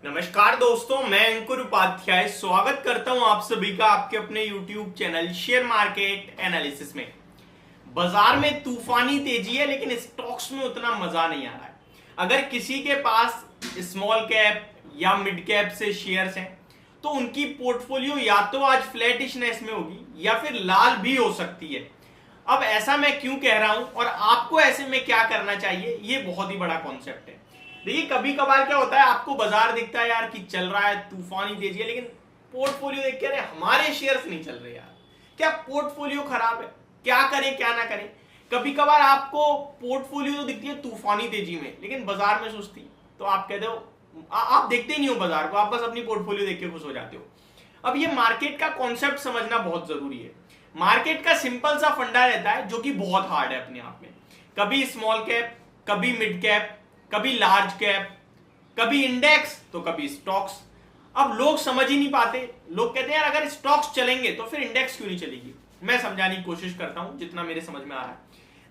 नमस्कार दोस्तों, मैं अंकुर उपाध्याय स्वागत करता हूं आप सभी का आपके अपने YouTube channel share market analysis में। बाजार में तूफानी तेजी है लेकिन स्टॉक्स में उतना मजा नहीं आ रहा है। अगर किसी के पास स्मॉल कैप या मिड कैप से शेयर्स हैं तो उनकी पोर्टफोलियो या तो आज फ्लैटिशनेस में होगी या फिर लाल भी हो सकती है। अब ऐसा मैं क्यों कह रहा हूं और आपको ऐसे में क्या करना चाहिए, ये बहुत ही बड़ा कॉन्सेप्ट है। देखिए, कभी कभार क्या होता है, आपको बाजार दिखता है यार कि चल रहा है, तूफानी तेजी है, लेकिन पोर्टफोलियो देख के हमारे शेयर्स नहीं चल रहे यार। क्या पोर्टफोलियो खराब है? क्या करें क्या ना करें? कभी कभार आपको पोर्टफोलियो तो दिखती है तूफानी तेजी में लेकिन बाजार में सुस्ती, तो आप कहते हो आप देखते ही नहीं हो बाजार को, आप बस अपनी पोर्टफोलियो देख के खुश हो जाते हो। अब ये मार्केट का कॉन्सेप्ट समझना बहुत जरूरी है। मार्केट का सिंपल सा फंडा रहता है जो कि बहुत हार्ड है अपने आप में। कभी स्मॉल कैप, कभी मिड कैप, कभी लार्ज कैप, कभी इंडेक्स तो कभी स्टॉक्स। अब लोग समझ ही नहीं पाते। लोग कहते हैं यार अगर स्टॉक्स चलेंगे तो फिर इंडेक्स क्यों नहीं चलेगी। मैं समझाने की कोशिश करता हूं जितना मेरे समझ में आ रहा है।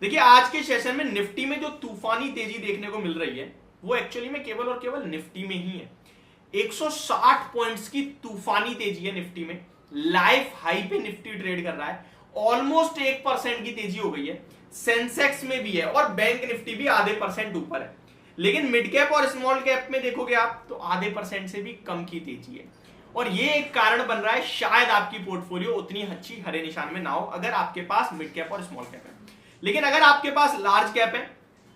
देखिए, आज के सेशन में निफ्टी में जो तूफानी तेजी देखने को मिल रही है वो एक्चुअली में केवल और केवल निफ्टी में ही है। 160 पॉइंट्स की तूफानी तेजी है निफ्टी में। लाइफ हाई पे निफ्टी ट्रेड कर रहा है। ऑलमोस्ट 1% की तेजी हो गई है। सेंसेक्स में भी है और बैंक निफ्टी भी आधे % ऊपर है। लेकिन मिड कैप और स्मॉल कैप में देखोगे आप तो आधे % से भी कम की तेजी है। और ये एक कारण बन रहा है शायद आपकी पोर्टफोलियो उतनी अच्छी हरे निशान में ना हो अगर आपके पास मिड कैप और स्मॉल कैप है। लेकिन अगर आपके पास लार्ज कैप है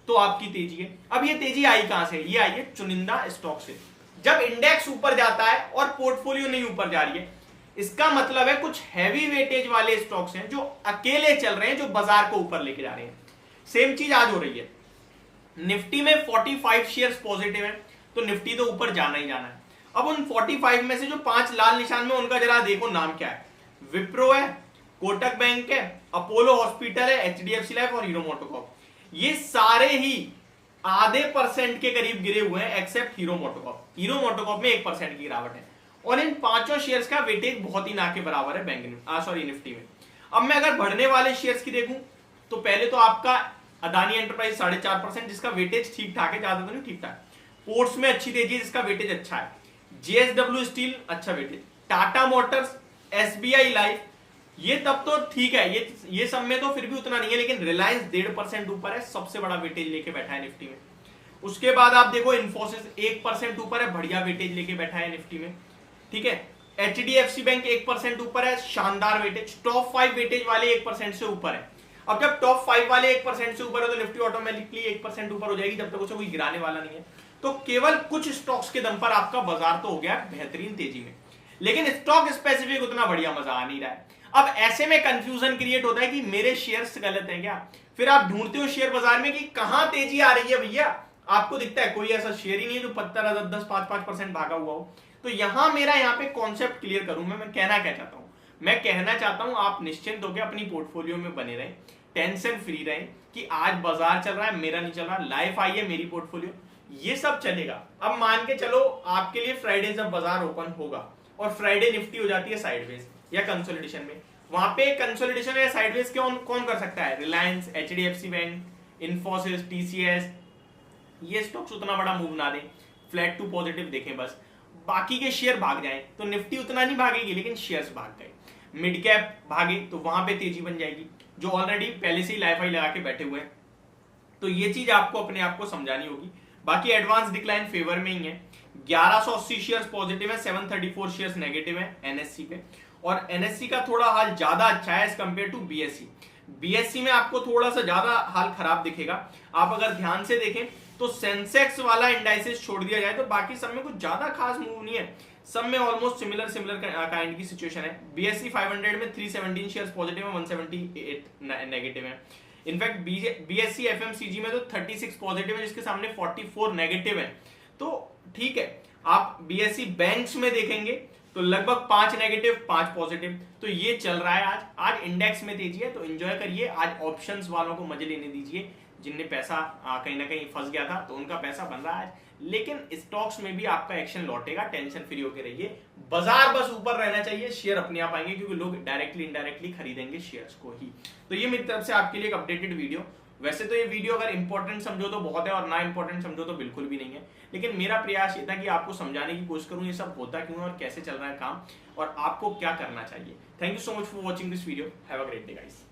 तो आपकी तेजी है। अब ये तेजी आई कहां से? ये आई है चुनिंदा स्टॉक से। जब इंडेक्स ऊपर जाता है और पोर्टफोलियो नहीं ऊपर जा रही है, इसका मतलब है कुछ हैवी वेटेज वाले स्टॉक्स हैं जो अकेले चल रहे हैं, जो बाजार को ऊपर लेके जा रहे हैं। सेम चीज आज हो रही है। निफ्टी में 45 शेयर्स पॉजिटिव है तो निफ्टी तो ऊपर जाना ही जाना है। अब उन 45 में से जो 5 लाल निशान में, उनका जरा देखो नाम क्या है। विप्रो है, कोटक बैंक है, अपोलो हॉस्पिटल है, एचडीएफसी लाइफ और हीरो मोटोकॉर्प। ये सारे ही आधे % के करीब गिरे हुए हैं एक्सेप्ट हीरो मोटोकॉर्प। हीरो मोटोकॉर्प में 1% की गिरावट है और इन पांचों शेयर्स का वेटेज बहुत ही ना के बराबर है निफ्टी में। अब मैं अगर बढ़ने वाले शेयर्स की देखूं तो पहले तो आपका अदानी एंटरप्राइज 4.5%, जिसका वेटेज ठीक ठाक है, ज्यादा तो नहीं, ठीक ठाक। पोर्ट्स में अच्छी तेजी है जिसका वेटेज अच्छा है। जेएसडब्ल्यू स्टील अच्छा weightage, Tata Motors, SBI life, ये तब तो ठीक है, ये सब में तो फिर भी उतना नहीं है। लेकिन रिलायंस 1.5% ऊपर है, सबसे बड़ा वेटेज लेके बैठा है निफ्टी में। उसके बाद आप देखो इन्फोसिस 1% ऊपर है, बढ़िया वेटेज लेके बैठा है निफ्टी में, ठीक है। एचडीएफसी बैंक 1% ऊपर है, शानदार वेटेज। टॉप 5 वेटेज वाले 1% से ऊपर है। अब जब टॉप 5 वाले 1% से ऊपर है तो निफ्टी ऑटोमेटिकली 1% ऊपर हो जाएगी, जब तक उसे कोई गिराने वाला नहीं है। तो केवल कुछ स्टॉक्स के दम पर आपका बाजार तो हो गया बेहतरीन तेजी में, लेकिन स्टॉक स्पेसिफिक उतना बढ़िया मजा आ नहीं रहा है। अब ऐसे में कंफ्यूजन क्रिएट होता है कि मेरे शेयर्स गलत हैं क्या। फिर आप ढूंढते हो शेयर बाजार में कि कहां तेजी आ रही है भैया। आपको दिखता है कोई ऐसा शेयर ही नहीं है जो 10-10, 5% भागा हुआ हो। तो यहां मेरा यहाँ पे कॉन्सेप्ट क्लियर करूं, मैं कहना क्या चाहता हूं। मैं कहना चाहता हूं आप निश्चिंत होकर अपनी पोर्टफोलियो में बने रहें, टेंशन फ्री रहें कि आज बाजार चल रहा है, मेरा नहीं चल रहा, लाइफ आई है, मेरी पोर्टफोलियो, ये सब चलेगा। अब मान के चलो आपके लिए फ्राइडे जब बाजार ओपन होगा और फ्राइडे निफ्टी हो जाती है साइडवेज या कंसोलिडेशन में, वहां पे कंसोलिडेशन या साइडवेज कौन कर सकता है? Reliance, HDFC bank, Infosys, TCS. ये स्टॉक्स उतना बड़ा मूव ना दें, फ्लैट टू पॉजिटिव देखें बस, बाकी के शेयर भाग जाएं तो निफ्टी उतना नहीं भागेगी लेकिन शेयर्स भाग गए। मिड कैप भागे तो वहां पे तेजी बन जाएगी, जो ऑलरेडी पहले से ही लाइफ हाई लगा के बैठे हुए हैं। तो ये चीज आपको अपने आप को समझानी होगी। बाकी एडवांस डिक्लाइन फेवर में ही है। 1180 शेयर्स पॉजिटिव है, 734 शेयर्स नेगेटिव है एनएससी पे। और एनएससी का थोड़ा हाल ज्यादा अच्छा है as compare to BSc. BSc में आपको थोड़ा सा ज्यादा हाल खराब दिखेगा। आप अगर ध्यान से देखें तो सेंसेक्स वाला इंडाइसेस छोड़ दिया जाए तो बाकी सब में कुछ ज्यादा खास मूव नहीं है। सब में ऑलमोस्ट सिमिलर काइंड की सिचुएशन है। बीएससी 500 में 317 शेयर्स पॉजिटिव है, 178 नेगेटिव है। इनफैक्ट बीएससी एफएमसीजी में तो 36 पॉजिटिव है जिसके सामने 44 नेगेटिव है। तो ठीक है, आप बीएससी बैंक्स में देखेंगे तो लगभग 5 नेगेटिव 5 पॉजिटिव। तो ये चल रहा है आज इंडेक्स में तेजी है तो एंजॉय करिए। आज ऑप्शंस वालों को मजे लेने दीजिए, जिनने पैसा कहीं ना कहीं फंस गया था तो उनका पैसा बन रहा है। लेकिन स्टॉक्स में भी आपका एक्शन लौटेगा, टेंशन फ्री होकर रहिए। बाजार बस ऊपर रहना चाहिए, शेयर अपने आप आएंगे क्योंकि लोग डायरेक्टली इनडायरेक्टली खरीदेंगे शेयर्स को ही। तो ये मेरी तरफ से आपके लिए एक अपडेटेड वीडियो। वैसे तो ये वीडियो अगर इंपॉर्टेंट समझो तो बहुत है और ना इंपॉर्टेंट समझो तो बिल्कुल भी नहीं है, लेकिन मेरा प्रयास ये था कि आपको समझाने की कोशिश करूं ये सब होता क्यों है और कैसे चल रहा है काम और आपको क्या करना चाहिए। Thank you so much for watching this video. Have a great day guys.